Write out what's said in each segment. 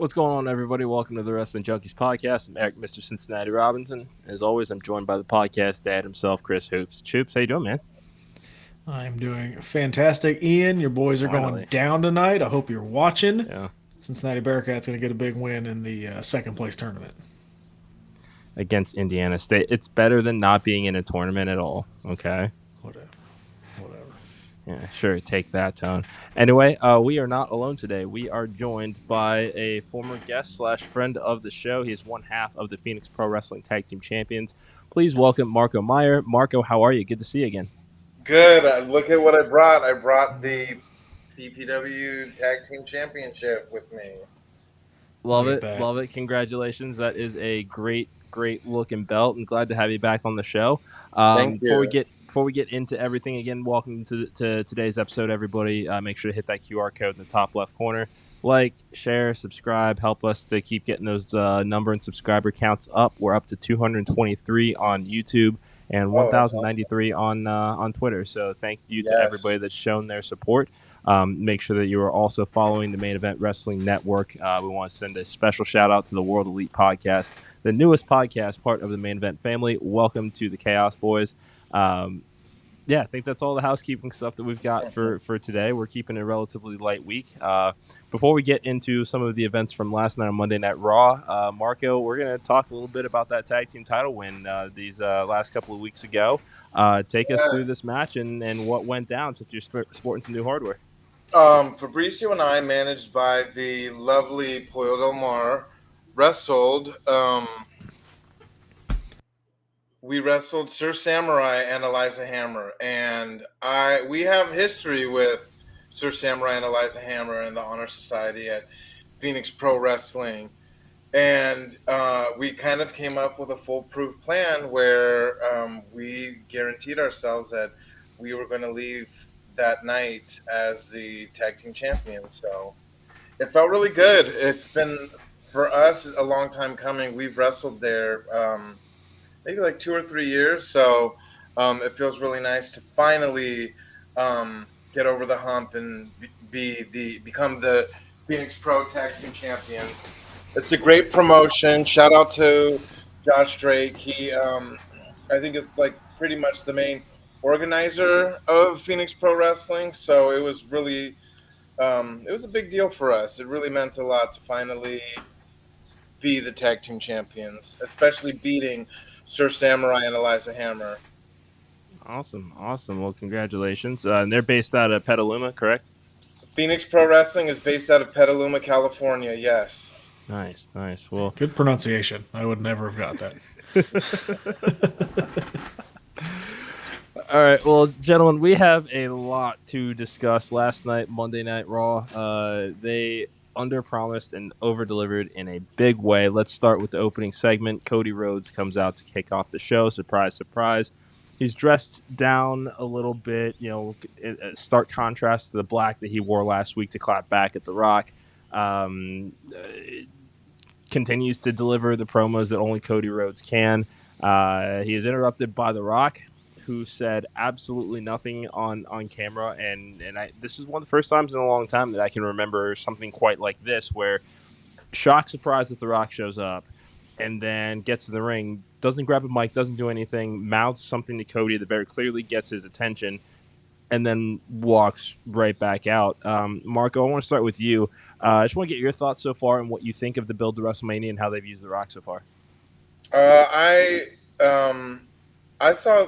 What's going on, everybody? Welcome to the Wrestling Junkies podcast. I'm Eric, Mr. Cincinnati Robinson. As always, I'm joined by the podcast dad himself, Chris Hoops. Choops, how you doing, man? I'm doing fantastic. Ian, your boys are going Finally, down tonight. I hope you're watching. yeah. Cincinnati Bearcats going to get a big win in the second place tournament. Against Indiana State, it's better than not being in a tournament at all. Okay. Whatever. Whatever. Yeah, sure. Take that, Tone. Anyway, we are not alone today. We are joined by a former guest slash friend of the show. He is one half of the Phoenix Pro Wrestling Tag Team Champions. Please welcome Marco Mayur. Marco, how are you? Good to see you again. Good. Look at what I brought. I brought the BPW Tag Team Championship with me. Love Look at it. that. Love it. Congratulations. That is a great looking belt. I'm glad to have you back on the show. Thank you. Before we get into everything again, welcome to today's episode, everybody. Make sure to hit that QR code in the top left corner. Like, share, subscribe. Help us to keep getting those number and subscriber counts up. We're up to 223 on YouTube and Oh, that's awesome. 1,093 on Twitter. So thank you to Yes. everybody that's shown their support. Make sure that you are also following the Main Event Wrestling Network. We want to send a special shout out to the World Elite Podcast, the newest podcast, part of the Main Event family. Welcome to the Chaos Boys. I think that's all the housekeeping stuff that we've got for today. We're keeping a relatively light week. Before we get into some of the events from last night on Monday Night Raw, Marco, we're going to talk a little bit about that tag team title win these last couple of weeks ago. Take us through Yes. this match and what went down since you're sporting some new hardware. Fabricio and I, managed by the lovely Pollo Del Mar, wrestled. We wrestled Sir Samurai and Eliza Hammer, and we have history with Sir Samurai and Eliza Hammer and the Honor Society at Phoenix Pro Wrestling. And we kind of came up with a foolproof plan where we guaranteed ourselves that we were going to leave that night as the tag team champions. So it felt really good. It's been, for us, a long time coming. We've wrestled there maybe like 2 or 3 years. So it feels really nice to finally get over the hump and become the Phoenix Pro Tag Team Champions. It's a great promotion. Shout out to Josh Drake. I think it's like pretty much the main organizer of Phoenix Pro Wrestling. So it was a big deal for us. It really meant a lot to finally be the tag team champions, especially beating Sir Samurai and Eliza Hammer. Awesome. Well, congratulations. And they're based out of Petaluma, correct? Phoenix Pro Wrestling is based out of Petaluma, California. Yes. Nice. Well, Good pronunciation. I would never have got that. all right. Well, gentlemen, we have a lot to discuss. Last night, Monday Night Raw, they underpromised and overdelivered in a big way. Let's start with the opening segment. Cody Rhodes comes out to kick off the show. Surprise, surprise. He's dressed down a little bit, stark contrast to the black that he wore last week to clap back at The Rock. Continues to deliver the promos that only Cody Rhodes can. He is interrupted by The Rock, who said absolutely nothing on camera, and this is one of the first times in a long time that I can remember something quite like this, where shock surprise that The Rock shows up, and then gets in the ring, doesn't grab a mic, doesn't do anything, mouths something to Cody that very clearly gets his attention, and then walks right back out. Marco, I want to start with you. I just want to get your thoughts so far and what you think of the build to WrestleMania and how they've used The Rock so far. I I saw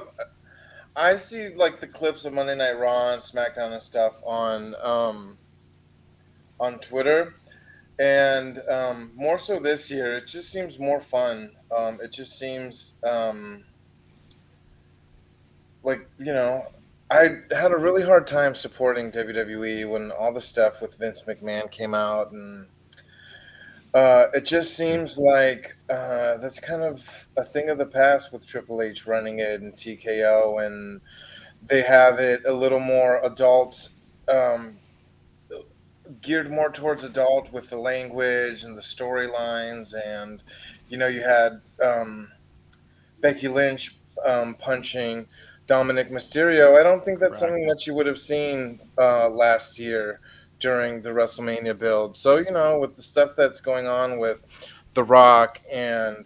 I see like the clips of Monday Night Raw and SmackDown and stuff on Twitter, and more so this year, it just seems more fun. It just seems like I had a really hard time supporting WWE when all the stuff with Vince McMahon came out, and it just seems like that's kind of a thing of the past with Triple H running it and TKO, and they have it a little more adult, um, geared more towards adult with the language and the storylines, and you had Becky Lynch punching Dominic Mysterio. I don't think that's Right. something that you would have seen last year during the WrestleMania build. So, with the stuff that's going on with The Rock and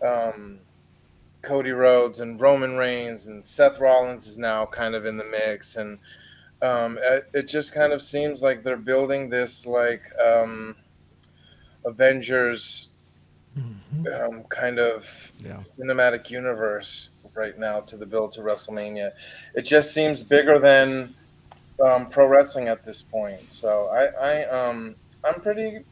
um, Cody Rhodes and Roman Reigns and Seth Rollins is now kind of in the mix, and it just kind of seems like they're building this like Avengers kind of Yeah. cinematic universe right now to the build to WrestleMania. It just seems bigger than pro wrestling at this point. So I'm pretty.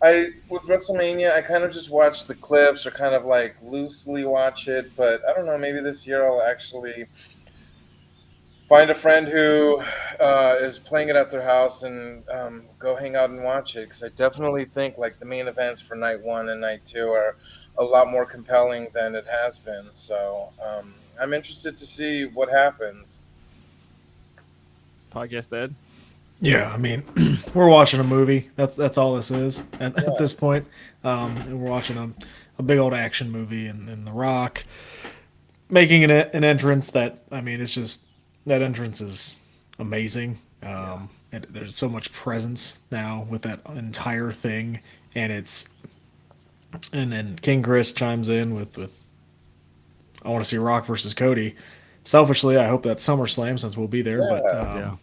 I with WrestleMania, I kind of just watch the clips or kind of like loosely watch it, but I don't know. Maybe this year I'll actually find a friend who is playing it at their house and go hang out and watch it, because I definitely think like the main events for night one and night two are a lot more compelling than it has been. So I'm interested to see what happens. Podcast Ed. Yeah, I mean, we're watching a movie. That's all this is at Yeah, this point. And we're watching a big old action movie, and The Rock making an entrance that, I mean, it's just, that entrance is amazing. And there's so much presence now with that entire thing, and and then King Chris chimes in with I want to see Rock versus Cody. Selfishly, I hope that's SummerSlam since we'll be there. But yeah. Yeah.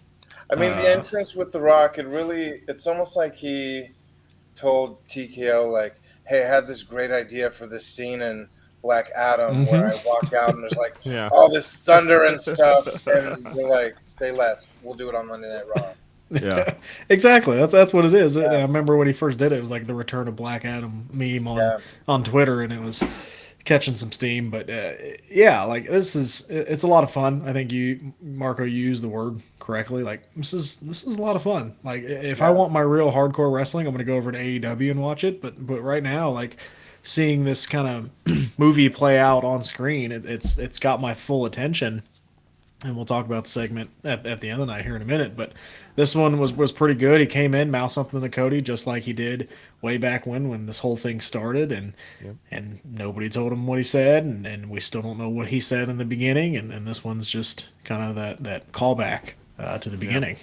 I mean, the entrance with The Rock, it's almost like he told TKO, like, hey, I had this great idea for this scene in Black Adam where I walk out and there's like Yeah. all this thunder and stuff, and they're like, say less, we'll do it on Monday Night Raw. Yeah. exactly, that's what it is. And Yeah, I remember when he first did it, it was like the Return of Black Adam meme yeah, on Twitter, and it was catching some steam. But yeah, like it's a lot of fun. I think Marco, you used the word correctly. Like this is a lot of fun. Like if I yeah. want my real hardcore wrestling, I'm gonna go over to AEW and watch it. But right now, like seeing this kind of movie play out on screen, it's got my full attention. And we'll talk about the segment at the end of the night here in a minute. But this one was pretty good. He came in, mouthed something to Cody, just like he did way back when this whole thing started, Yep. and nobody told him what he said, and we still don't know what he said in the beginning. And this one's just kind of that callback to the Yeah. beginning.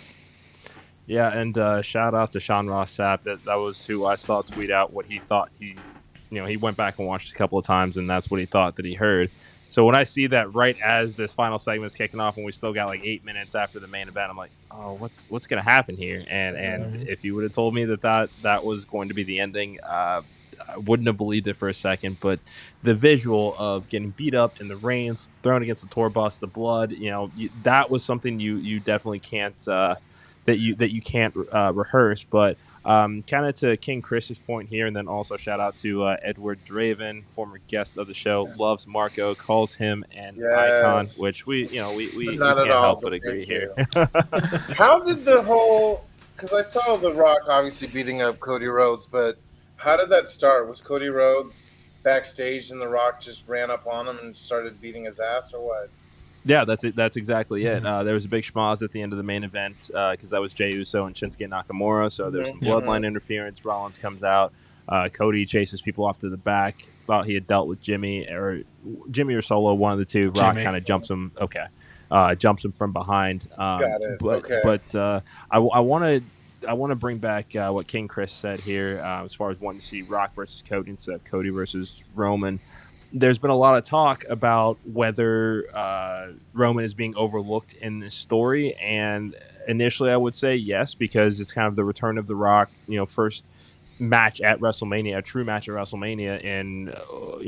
Yeah, and shout out to Sean Ross Sapp. That was who I saw tweet out what he thought he went back and watched a couple of times, and that's what he thought that he heard. So when I see that right as this final segment's kicking off, and we still got like 8 minutes after the main event, I'm like, oh, what's gonna happen here? And if you would have told me that was going to be the ending, I wouldn't have believed it for a second. But the visual of getting beat up in the rains, thrown against the tour bus, the blood, that was something you definitely can't that you can't rehearse. But kind of to King Chris's point here, and then also shout out to Edward Draven, former guest of the show, loves Marco, calls him an icon, Yes. which we Not at can't all, help but but agree thank here. you. How did the whole? Because I saw The Rock obviously beating up Cody Rhodes, but how did that start? Was Cody Rhodes backstage and The Rock just ran up on him and started beating his ass, or what? Yeah, that's it. That's exactly it. There was a big schmoz at the end of the main event because that was Jey Uso and Shinsuke Nakamura. So there's some bloodline interference. Rollins comes out. Cody chases people off to the back. Thought he had dealt with Jimmy or Solo, one of the two. Rock Jimmy. kind of jumps him. Okay, jumps him from behind. Got it. But Okay. I want to bring back what King Chris said here as far as wanting to see Rock versus Cody instead of Cody versus Roman. There's been a lot of talk about whether Roman is being overlooked in this story, and initially I would say yes, because it's kind of the return of The Rock, first match at WrestleMania, a true match at WrestleMania in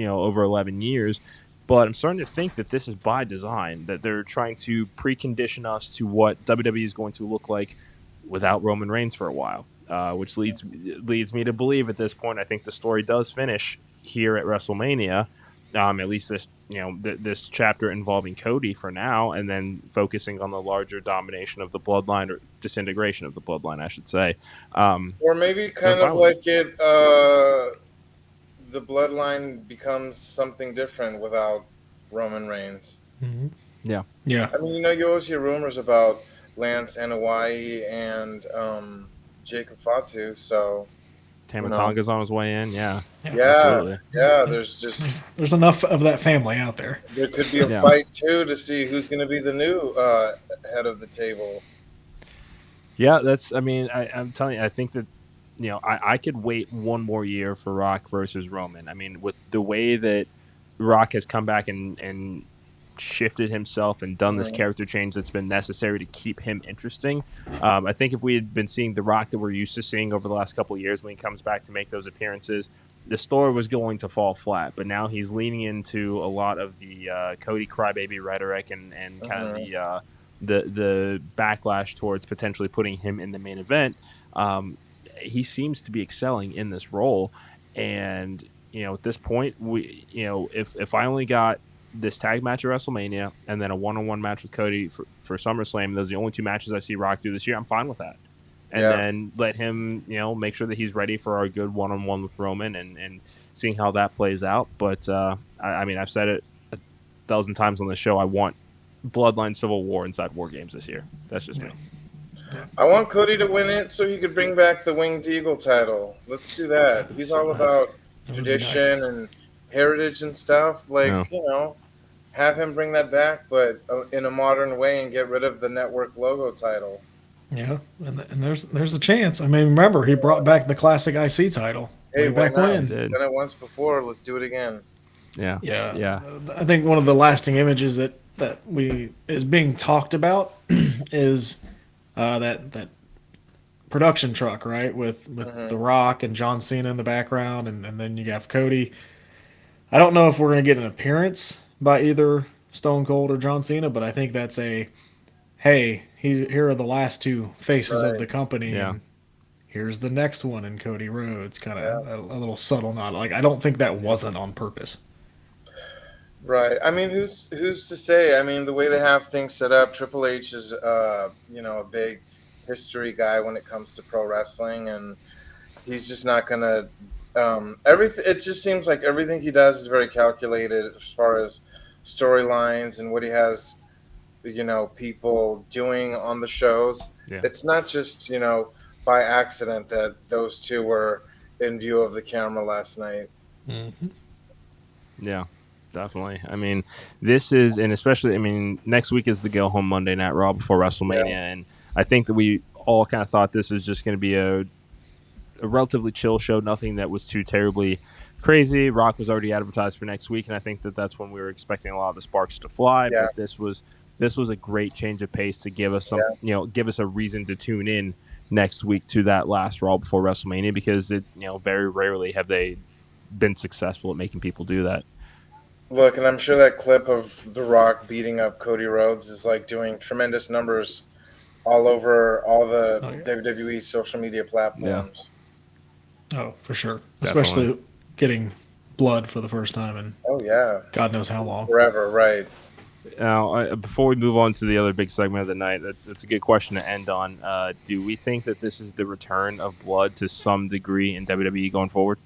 over 11 years. But I'm starting to think that this is by design, that they're trying to precondition us to what WWE is going to look like without Roman Reigns for a while, which leads me to believe at this point, I think the story does finish here at WrestleMania. At least this chapter involving Cody for now, and then focusing on the larger domination of the bloodline, or disintegration of the bloodline, I should say. Or maybe kind of like the bloodline becomes something different without Roman Reigns. Yeah. Yeah. I mean, you always hear rumors about Lance Anoa'i and Jacob Fatu, so Tamatonga's on his way in. Yeah. yeah, Absolutely. There's enough of that family out there. there could be a fight too to see who's going to be the new head of the table. Yeah, that's. I mean, I'm telling you, I think that I could wait one more year for Rock versus Roman. I mean, with the way that Rock has come back and shifted himself and done this Mhm. character change that's been necessary to keep him interesting. I think if we had been seeing the Rock that we're used to seeing over the last couple of years when he comes back to make those appearances, the story was going to fall flat. But now he's leaning into a lot of the Cody crybaby rhetoric and kind of Mhm. the backlash towards potentially putting him in the main event. Um, he seems to be excelling in this role, and at this point, if I only got this tag match at WrestleMania and then a one-on-one match with Cody for SummerSlam, those are the only two matches I see Rock do this year. I'm fine with that. And Yeah. then let him, make sure that he's ready for our good one-on-one with Roman and seeing how that plays out. But I mean, I've said it a dozen times on the show. I want Bloodline Civil War inside War Games this year. That's just Yeah. me. Yeah. I want Cody to win it so he could bring back the Winged Eagle title. Let's do that. That'd be He's so all nice. about That would be nice. tradition and heritage and stuff. Yeah. Like, have him bring that back, but in a modern way and get rid of the network logo title. Yeah, and there's a chance. I mean, remember he brought back the classic IC title Hey, way why back not? He when. He's did. done it once before. Let's do it again. Yeah. Yeah, Yeah. I think one of the lasting images that we is being talked about is that production truck, right, with Hmm. The Rock and John Cena in the background, and then you have Cody. I don't know if we're gonna get an appearance by either Stone Cold or John Cena, but I think that's a hey, here are the last two faces of Right. the company, Yeah. and here's the next one in Cody Rhodes. Kind Yeah. of a little subtle nod. Like I don't think that Yeah. wasn't on purpose. Right. I mean, who's to say? I mean, the way they have things set up, Triple H is a big history guy when it comes to pro wrestling, and he's just not gonna everything. It just seems like everything he does is very calculated as far as storylines and what he has, people doing on the shows. Yeah. It's not just by accident that those two were in view of the camera last night. Mm-hmm. Yeah. Definitely. I mean, this is, and especially, I mean, next week is the go home Monday Night Raw before WrestleMania, Yeah. and I think that we all kind of thought this was just going to be a relatively chill show, nothing that was too terribly crazy. Rock was already advertised for next week, and I think that that's when we were expecting a lot of the sparks to fly. Yeah. But this was a great change of pace to give us some, Yeah. give us a reason to tune in next week to that last Raw before WrestleMania because very rarely have they been successful at making people do that. Look, and I'm sure that clip of The Rock beating up Cody Rhodes is like doing tremendous numbers all over all the Oh yeah. WWE social media Yeah, platforms. Oh, for sure. definitely. Especially getting blood for the first time in Oh yeah, God knows how long. forever, right? Now, before we move on to the other big segment of the night, that's a good question to end on. Do we think that this is the return of blood to some degree in WWE going forward?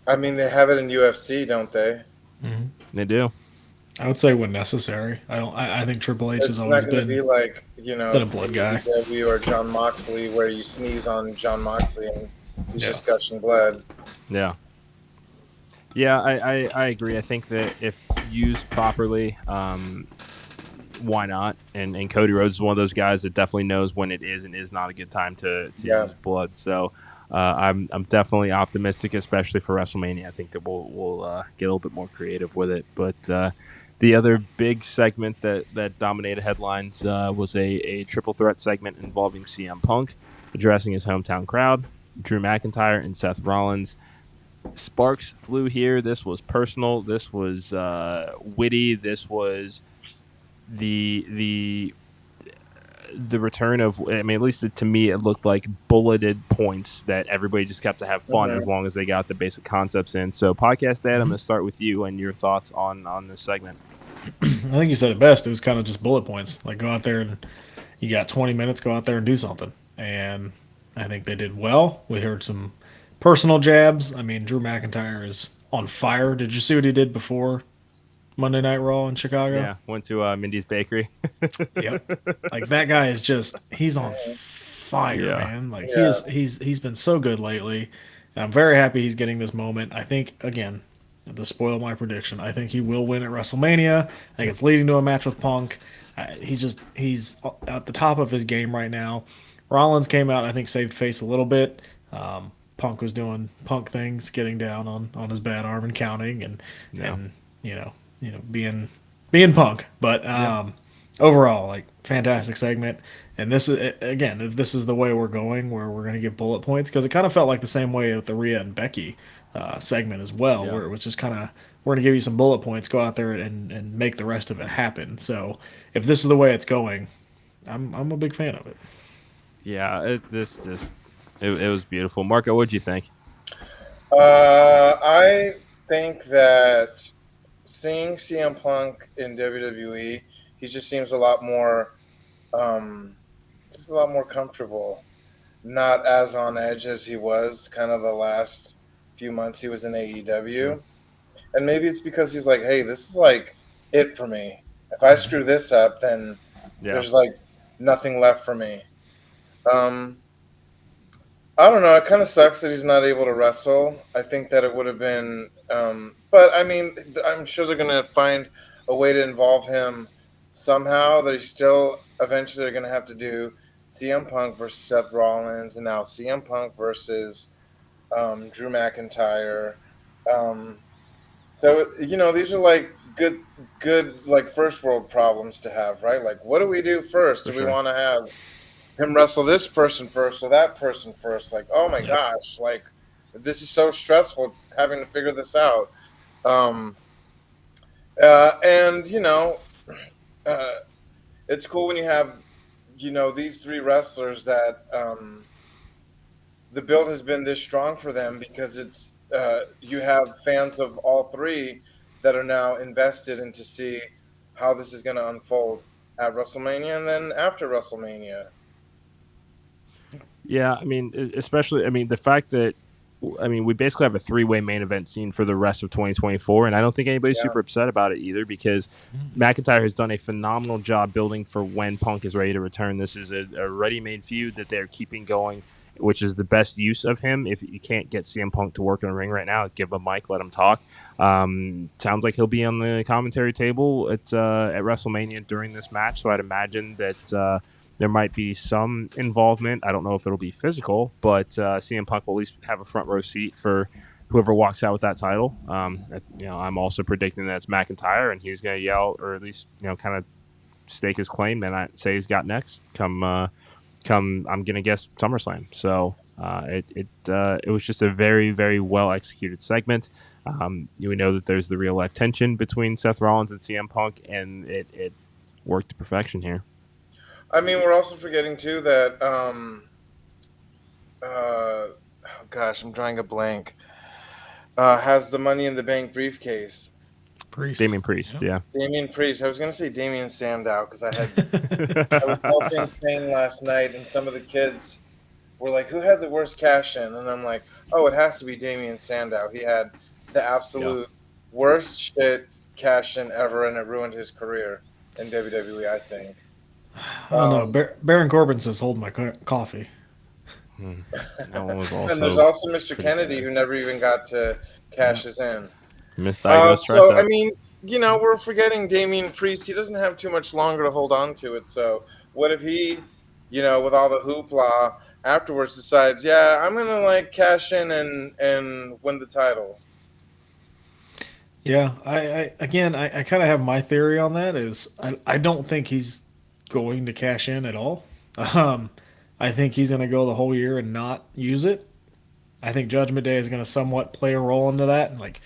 I mean, they have it in UFC, don't they? Mm-hmm. They do. I would say when necessary. I don't. I think Triple H has It's not always going to be like been a blood guy. AEW or John Moxley, where you sneeze on John Moxley and he's Yeah. just gushing blood. Yeah. Yeah, I agree. I think that if used properly, why not? And Cody Rhodes is one of those guys that definitely knows when it is and is not a good time to Yeah. use blood. So I'm definitely optimistic, especially for WrestleMania. I think that we'll get a little bit more creative with it. But the other big segment that dominated headlines was a triple threat segment involving CM Punk addressing his hometown crowd, Drew McIntyre, and Seth Rollins. Sparks flew here. This was personal. This was witty. This was the return of. I mean, at least to me, it looked like bulleted points that everybody just got to have fun Mhm. as long as they got the basic concepts in. So, podcast Dad, I'm going to start with you and your thoughts on this segment. I think you said it best. It was kind of just bullet points. Like go out there and you got 20 minutes. Go out there and do something. And I think they did well. We heard some personal jabs. I mean, Drew McIntyre is on fire. Did you see what he did before Monday Night Raw in Chicago? Yeah, went to Mindy's Bakery. Yep. Like that guy is just he's on fire, Yeah. man. Like Yeah. he's been so good lately. And I'm very happy he's getting this moment. I think again, to spoil my prediction, I think he will win at WrestleMania. I think it's leading to a match with Punk. He's at the top of his game right now. Rollins came out, I think, saved face a little bit. Punk was doing Punk things, getting down on his bad arm and counting, Yeah. and being Punk. But Yeah. overall, like, fantastic segment. And this is, again, if this is the way we're going, where we're going to give bullet points, because it kind of felt like the same way with the Rhea and Becky segment as well, Yeah. where it was just kind of, we're going to give you some bullet points, go out there and make the rest of it happen. So if this is the way it's going, I'm a big fan of it. Yeah. It was beautiful. Marco, what'd you think? I think that seeing CM Punk in WWE, he just seems um, a lot more comfortable. Not as on edge as he was kind of the last few months he was in Sure. AEW. And maybe it's because he's like, hey, this is like it for me. If I screw this up, then Yeah. there's like nothing left for me. Um, I don't know. It kind of sucks that he's not able to wrestle. I think that it would have been, but I mean, I'm sure they're going to find a way to involve him somehow. They still eventually are going to have to do CM Punk versus Seth Rollins, and now CM Punk versus Drew McIntyre. Um, so these are like good like first world problems to have, right? Like, what do we do first? For Do we sure. want to have him wrestle this person first or that person first? Like, oh my Yep. gosh, like this is so stressful having to figure this out. Um, and uh, it's cool when you have these three wrestlers that the build has been this strong for them because it's you have fans of all three that are now invested in to see how this is going to unfold at WrestleMania and then after WrestleMania. Yeah, I mean, especially, I mean, the fact that, I mean, we basically have a three-way main event scene for the rest of 2024, and I don't think anybody's Yeah, super upset about it either because McIntyre has done a phenomenal job building for when Punk is ready to return. This is a ready-made feud that they're keeping going, which is the best use of him. If you can't get CM Punk to work in a ring right now, give him a mic, let him talk. Sounds like he'll be on the commentary table at WrestleMania during this match, so I'd imagine that. There might be some involvement. I don't know if it'll be physical, but CM Punk will at least have a front row seat for whoever walks out with that title. I'm also predicting that it's McIntyre, and he's going to yell, or at least kind of stake his claim, and I say he's got next. Come. I'm going to guess SummerSlam. So it was just a very very well executed segment. We know that there's the real life tension between Seth Rollins and CM Punk, and it worked to perfection here. I mean we're also forgetting too that oh gosh, I'm drawing a blank. Has the Money in the Bank briefcase. Priest. Damian Priest, Yep. yeah. Damian Priest. I was gonna say Damian Sandow because I was helping Shane last night, and some of the kids were like, "Who had the worst cash in?" And I'm like, "Oh, it has to be Damian Sandow. He had the Yeah. absolute worst shit cash in ever, and it ruined his career in WWE. I think." I don't know. Um, Baron Corbin says, "Hold my coffee." Hmm. That one was and there's also also Mr. pretty Kennedy bad. who never even got to cash Yep. his in. Misdiagnosed So I tricep. mean, we're forgetting Damian Priest. He doesn't have too much longer to hold on to it. So what if he, with all the hoopla afterwards, decides, yeah, I'm gonna like cash in and win the title. Yeah, I kind of have my theory on that. Is I don't think he's going to cash in at all. Um, I think he's going to go the whole year and not use it. I think Judgment Day is going to somewhat play a role into that. Like,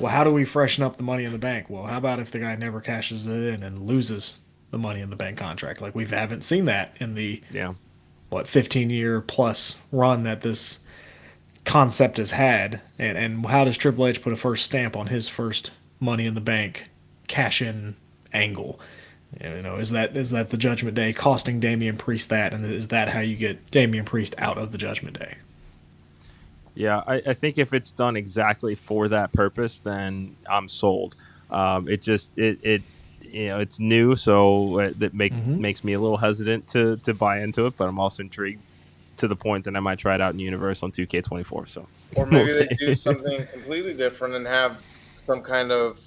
well, how do we freshen up the Money in the Bank? Well, how about if the guy never cashes it in and loses the Money in the Bank contract? Like, we haven't seen that in the Yeah. 15-year plus run that this concept has had, and how does Triple H put a first stamp on his first Money in the Bank cash in angle? Is that the Judgment Day costing Damian Priest that, and is that how you get Damian Priest out of the Judgment Day? Yeah. I think if it's done exactly for that purpose, then I'm sold. It just it it's new, so that Mm-hmm. makes me a little hesitant to buy into it, but I'm also intrigued to the point that I might try it out in Universe on 2K24. So Or we'll maybe see. they do something completely different and have some kind of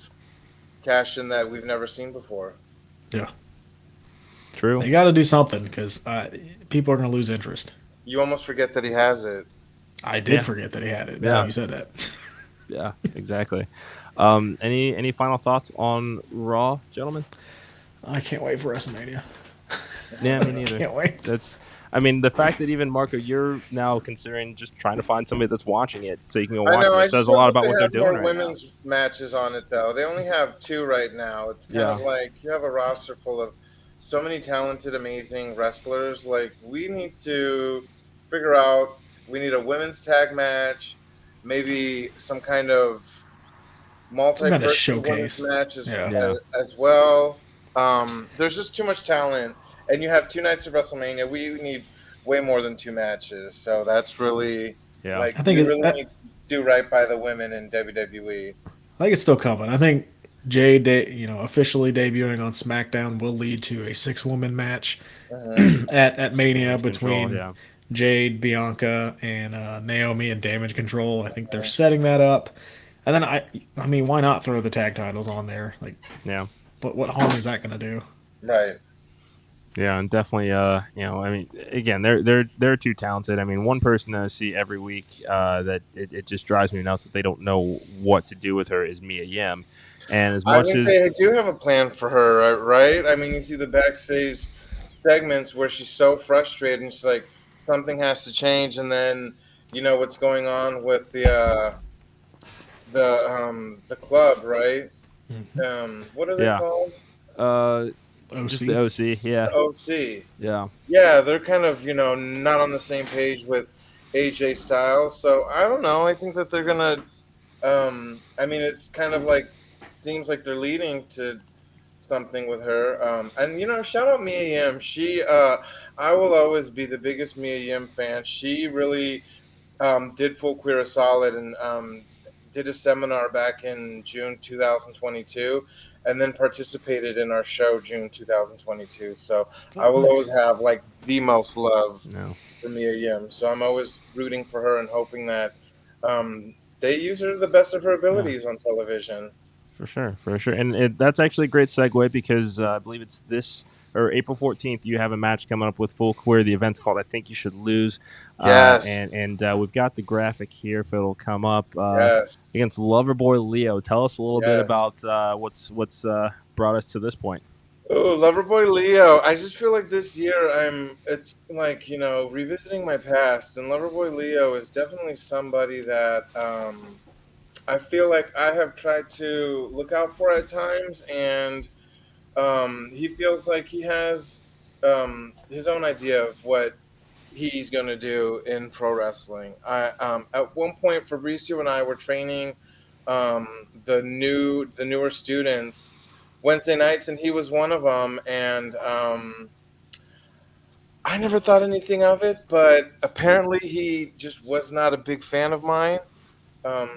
cash in that we've never seen before. Yeah. True. They got to do something because people are going to lose interest. You almost forget that he has it. I did Yeah. forget that he had it. Now Yeah. you said that. Yeah. Exactly. Any final thoughts on Raw, gentlemen? I can't wait for WrestleMania. Yeah, me neither. Can't wait. That's, I mean, the fact that even Marco, you're now considering just trying to find somebody that's watching it so you can go I watch know. it. I That just says a hope lot that about they what they're have doing more right now. women's matches on it, though. They only have two right now. It's kind of Yeah. like you have a roster full of so many talented, amazing wrestlers. Like, we need to figure out, we need a women's tag match, maybe some kind of Some kind of multi-person women's showcase. match Yeah. Yeah. as well. There's just too much talent, and you have two nights of WrestleMania. We need way more than two matches, so that's really Yeah. like I we think really need to do right by the women in WWE. I think it's still coming. I think officially debuting on SmackDown will lead to a six-woman match Hmm. at Mania Damage control. between Yeah. Jade, Bianca, and Naomi and Damage Control. I think they're setting that up. And then I mean, why not throw the tag titles on there? Like, Yeah. what harm is that going to do? Right. Yeah, and definitely, I mean, again, they're too talented. I mean, one person that I see every week that it just drives me nuts that they don't know what to do with her is Mia Yim, and as I much think as they do have a plan for her, right? I mean, you see the backstage segments where she's so frustrated and she's like, something has to change, and then you know what's going on with the club, right? What are they yeah, called? uh, just the OC. OC, yeah, The OC. yeah, Yeah, they're kind of, not on the same page with AJ Styles. So I don't know. I think that they're gonna. I mean, it's kind of like seems like they're leading to something with her. And shout out Mia Yim. I will always be the biggest Mia Yim fan. She really did Full Queer a solid and did a seminar back in June 2022 and then participated in our show June 2022. So I Oh, will always nice. have like the most love no, for Mia Yim. So I'm always rooting for her and hoping that they use her to the best of her yeah, abilities on television. for sure, and that's actually a great segue because I believe it's this or April 14th. You have a match coming up with Full Queer. The event's called I Think You Should Lose, Yes, and we've got the graphic here if it'll come up yes. against Loverboy Leo. Tell us a little bit Yes. about what's brought us to this point. Oh, Loverboy Leo. I just feel like this year it's like, revisiting my past. And Loverboy Leo is definitely somebody that I feel like I have tried to look out for at times. And he feels like he has his own idea of what he's going to do in pro wrestling. At one point, Fabricio and I were training the newer students Wednesday nights, and he was one of them. And I never thought anything of it, but apparently he just was not a big fan of mine.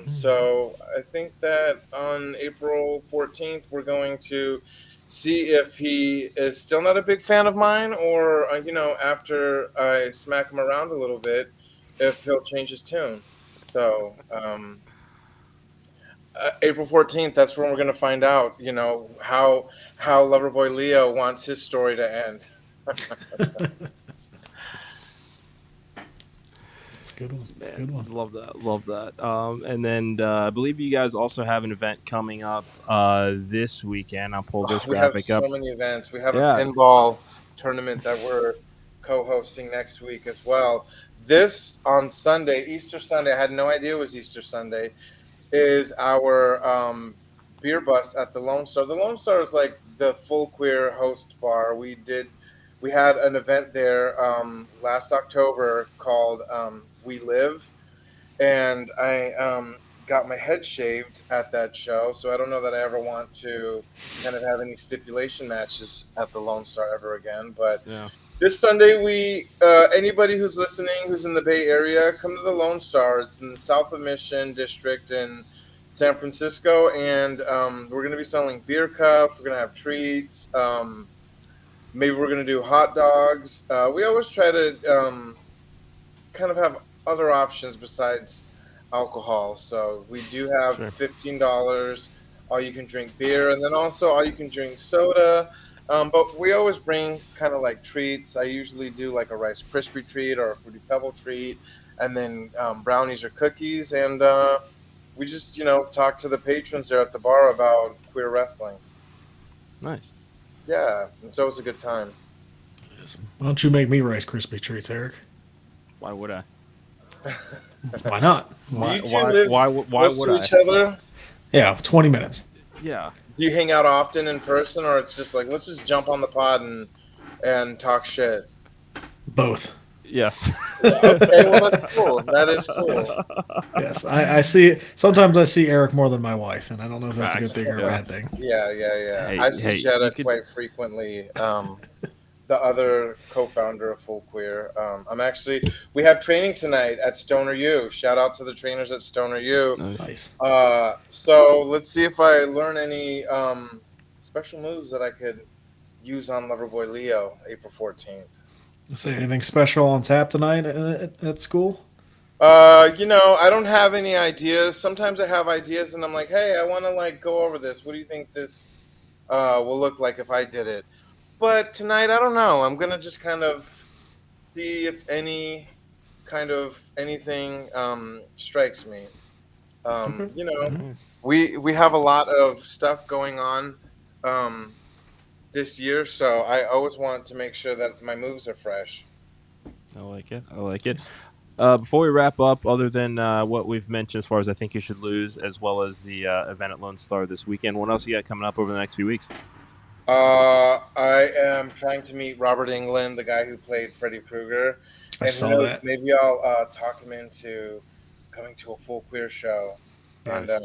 So I think that on April 14th, we're going to see if he is still not a big fan of mine, or after I smack him around a little bit, if he'll change his tune. So April 14th, that's when we're going to find out. How Loverboy Leo wants his story to end. It's a good one. It's a Man, good one. love that, love that. And then I believe you guys also have an event coming up this weekend. I'll pull this We have graphic up. so many events. We have a Yeah, pinball tournament that we're co-hosting next week as well. This on Sunday, Easter Sunday. I had no idea it was Easter Sunday. Is our beer bust at the Lone Star. The Lone Star is like the full queer host bar. We had an event there last October called We Live, and I got my head shaved at that show. So I don't know that I ever want to kind of have any stipulation matches at the Lone Star ever again. But yeah, this Sunday, we anybody who's listening who's in the Bay Area, come to the Lone Star. It's in the South of Mission District in San Francisco, and we're going to be selling beer cups. We're going to have treats. Maybe we're going to do hot dogs. We always try to kind of have other options besides alcohol. So we do have sure. $15 all you can drink beer, and then also all you can drink soda. But we always bring kind of like treats. I usually do like a Rice Krispie treat or a Fruity Pebble treat, and then brownies or cookies. And we just, talk to the patrons there at the bar about queer wrestling. Nice. Yeah, and so it's a good time. Why don't you make me Rice Krispie treats, Eric? Why would I? Why not? Do Why? you two Why? live Why close would to I? each other? Yeah, 20 minutes. Yeah. Do you hang out often in person, or it's just like let's just jump on the pod and talk shit? Both. Yes. Okay, well that's cool. That is cool. Yes. Yes. I see. Sometimes I see Eric more than my wife, and I don't know if that's a good Facts. thing or a Yeah. bad thing. Yeah. Hey, I see you Jetta could. quite frequently. The other co-founder of Full Queer. We have training tonight at Stoner U. Shout out to the trainers at Stoner U. Nice. Nice. So let's see if I learn any special moves that I could use on Loverboy Leo April 14th. Say anything special on tap tonight at school? I don't have any ideas. Sometimes I have ideas and I'm like, hey, I want to like go over this. What do you think this will look like if I did it? But tonight, I don't know. I'm gonna just kind of see if any kind of anything strikes me. Okay. Mm, We have a lot of stuff going on um, this year, so I always want to make sure that my moves are fresh. I like it. I like it. Before we wrap up, other than what we've mentioned as far as I think you should lose, as well as the event at Lone Star this weekend, what else you got coming up over the next few weeks? I am trying to meet Robert England, the guy who played Freddy Krueger, I and who saw knows, that. maybe I'll talk him into coming to a full queer show and Nice.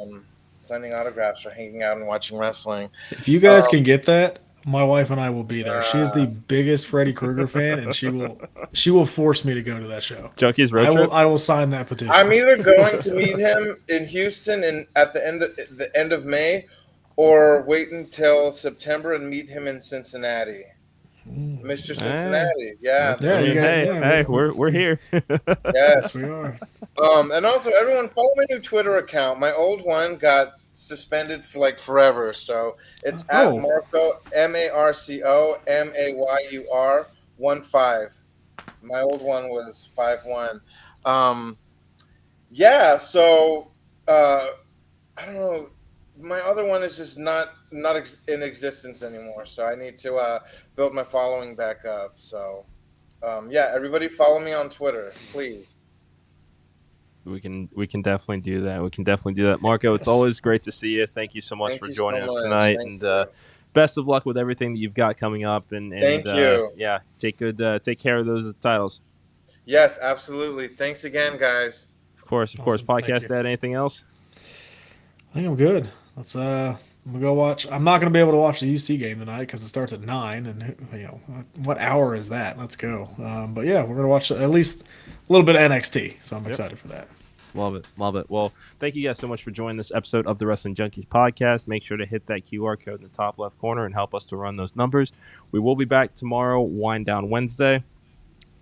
signing autographs or hanging out and watching wrestling. If you guys Um, can get that, my wife and I will be there. She is uh, the biggest Freddy Krueger fan, and she will force me to go to that show. Junkies road I will trip? I will sign that petition. I'm either going to meet him in Houston at the end of May, or wait until September and meet him in Cincinnati, Mr. Eh, Cincinnati. Yeah, I Yeah, you mean, got hey, yeah. hey, we're here. Yes, yes. we are. And also, everyone follow my new Twitter account. My old one got suspended for like forever, so it's at Oh, Marco Marcomayur 15. My old one was 51. Um, yeah, so uh, I don't know. My other one is just not in existence anymore, so I need to build my following back up. So yeah, everybody follow me on Twitter, please. We can definitely do that. We can definitely do that. Marco, it's yes. always great to see you. Thank you so much Thank for you so joining us much. tonight, Thank and you. best of luck with everything that you've got coming up. And Thank you. yeah, take care of those titles. Yes, absolutely. Thanks again, guys. Of course, of course. Awesome. Thank Podcast you. dad, anything else? I think I'm good. I'm gonna go watch. I'm not gonna be able to watch the UC game tonight because it starts at 9, and what hour is that? Let's go. But yeah, we're gonna watch at least a little bit of NXT, so I'm Yep. excited for that. Love it. Love it. Well, thank you guys so much for joining this episode of the Wrestling Junkies podcast. Make sure to hit that QR code in the top left corner and help us to run those numbers. We will be back tomorrow, Wind Down Wednesday.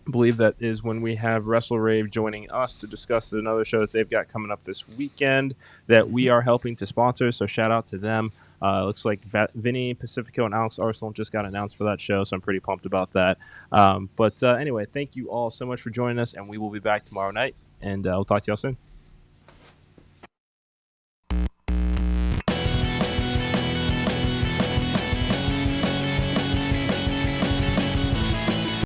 I believe that is when we have Wrestle Rave joining us to discuss another show that they've got coming up this weekend that we are helping to sponsor. So shout out to them. Looks like Vinny Pacifico and Alex Arsenal just got announced for that show, so I'm pretty pumped about that. But anyway, thank you all so much for joining us, and we will be back tomorrow night, and we'll talk to y'all soon.